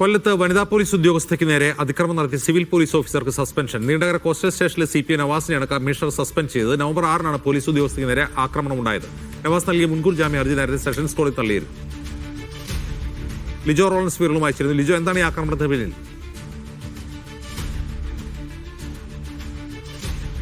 കൊല്ലത്ത് വനിതാ പോലീസ് ഉദ്യോഗസ്ഥയ്ക്ക് നേരെ അതിക്രമം നടത്തിയ സിവിൽ പോലീസ് ഓഫീസർക്ക് സസ്പെൻഷൻ. നീണ്ടകര കോസ്റ്റൽ സ്റ്റേഷനിലെ CP നവാസിനെയാണ് കമ്മീഷണർ സസ്പെൻഡ് ചെയ്തത്. നവംബർ 6-നാണ് പോലീസ് ഉദ്യോഗസ്ഥയ്ക്ക് നേരെ ആക്രമണമുണ്ടായത്. നവാസ് നൽകിയ മുൻകൂർ ജാമ്യ ഹർജി നേരത്തെ സെഷൻസ് കോടതി തള്ളിയിരുന്നു. ലിജോ റോളൻസ് വിവരങ്ങളുമായി ചേരുന്നു. ലിജോ, എന്താണ് ഈ ആക്രമണത്തിന് പിന്നിൽ?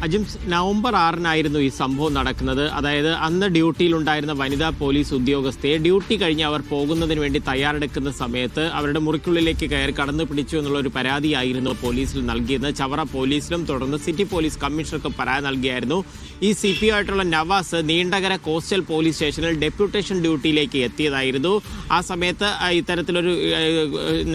അജിംസ്, നവംബർ 6-നായിരുന്നു ഈ സംഭവം നടക്കുന്നത്. അതായത് അന്ന് ഡ്യൂട്ടിയിലുണ്ടായിരുന്ന വനിതാ പോലീസ് ഉദ്യോഗസ്ഥയെ ഡ്യൂട്ടി കഴിഞ്ഞ് അവർ പോകുന്നതിന് വേണ്ടി തയ്യാറെടുക്കുന്ന സമയത്ത് അവരുടെ മുറിക്കുള്ളിലേക്ക് കയറി കടന്നു പിടിച്ചു എന്നുള്ള ഒരു പരാതിയായിരുന്നു പോലീസിൽ നൽകിയത്. ചവറ പോലീസിലും തുടർന്ന് സിറ്റി പോലീസ് കമ്മീഷണർക്ക് പരാതി നൽകിയായിരുന്നു. ഈ CP ആയിട്ടുള്ള നവാസ് നീണ്ടകര കോസ്റ്റൽ പോലീസ് സ്റ്റേഷനിൽ ഡെപ്യൂട്ടേഷൻ ഡ്യൂട്ടിയിലേക്ക് എത്തിയതായിരുന്നു. ആ സമയത്ത് ഇത്തരത്തിലൊരു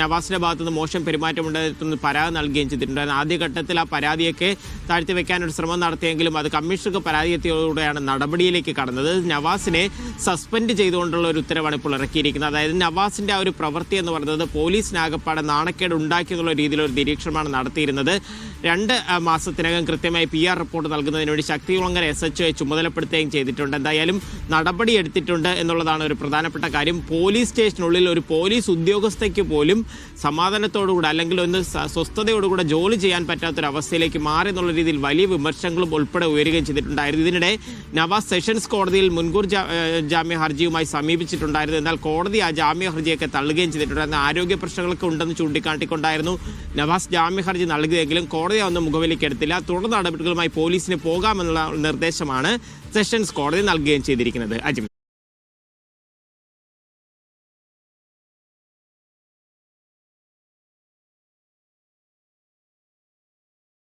നവാസിന്റെ ഭാഗത്തുനിന്ന് മോശം പെരുമാറ്റമുണ്ടായിരുന്നു പരാതി നൽകുകയും ചെയ്തിട്ടുണ്ടായിരുന്നു. ആദ്യഘട്ടത്തിൽ ആ പരാതിയൊക്കെ താഴ്ത്തി വെക്കാനൊരു ശ്രമം നടത്തിയെങ്കിലും അത് കമ്മീഷണർക്ക് പരാതി എത്തിയതോടെയാണ് നടപടിയിലേക്ക് കടന്നത്. നവാസിനെ സസ്പെൻഡ് ചെയ്തുകൊണ്ടുള്ള ഒരു ഉത്തരവാണ് ഇപ്പോൾ ഇറക്കിയിരിക്കുന്നത്. അതായത് നവാസിന്റെ ആ ഒരു പ്രവൃത്തി എന്ന് പറയുന്നത് പോലീസിനാകപ്പാടെ നാണക്കേട് ഉണ്ടാക്കിയെന്നുള്ള രീതിയിലൊരു നിരീക്ഷണമാണ് നടത്തിയിരുന്നത്. 2 മാസത്തിനകം കൃത്യമായി PR റിപ്പോർട്ട് നൽകുന്നതിന് വേണ്ടി ശക്തികുളങ്ങര SHO ചുമതലപ്പെടുത്തുകയും ചെയ്തിട്ടുണ്ട്. എന്തായാലും നടപടി എടുത്തിട്ടുണ്ട് എന്നുള്ളതാണ് ഒരു പ്രധാനപ്പെട്ട കാര്യം. പോലീസ് സ്റ്റേഷനുള്ളിൽ ഒരു പോലീസ് ഉദ്യോഗസ്ഥയ്ക്ക് പോലും സമാധാനത്തോടുകൂടെ അല്ലെങ്കിൽ ഒന്ന് സ്വസ്ഥതയോടുകൂടെ ജോലി ചെയ്യാൻ പറ്റാത്തൊരവസ്ഥയിലേക്ക് മാറി എന്നുള്ള രീതിയിൽ വലിയ വിമർശനങ്ങളും ഉൾപ്പെടെ ഉയരുകയും ചെയ്തിട്ടുണ്ടായിരുന്നു. ഇതിനിടെ നവാസ് സെഷൻസ് കോടതിയിൽ മുൻകൂർ ജാമ്യ ഹർജിയുമായി സമീപിച്ചിട്ടുണ്ടായിരുന്നു. എന്നാൽ കോടതി ആ ജാമ്യ ഹർജിയൊക്കെ തള്ളുകയും ചെയ്തിട്ടുണ്ടായിരുന്നു. ആരോഗ്യ പ്രശ്നങ്ങളൊക്കെ ഉണ്ടെന്ന് ചൂണ്ടിക്കാട്ടിക്കൊണ്ടായിരുന്നു നവാസ് ജാമ്യ ഹർജി നൽകിയതെങ്കിലും കോടതി ഒന്നും മുഖവിലേക്കെടുത്തില്ല. തുടർ നടപടികളുമായി പോലീസിന് പോകാമെന്നുള്ള നിർദ്ദേശമാണ് സെഷൻസ് കോടതി നൽകുകയും ചെയ്തിരിക്കുന്നത്. അജിം.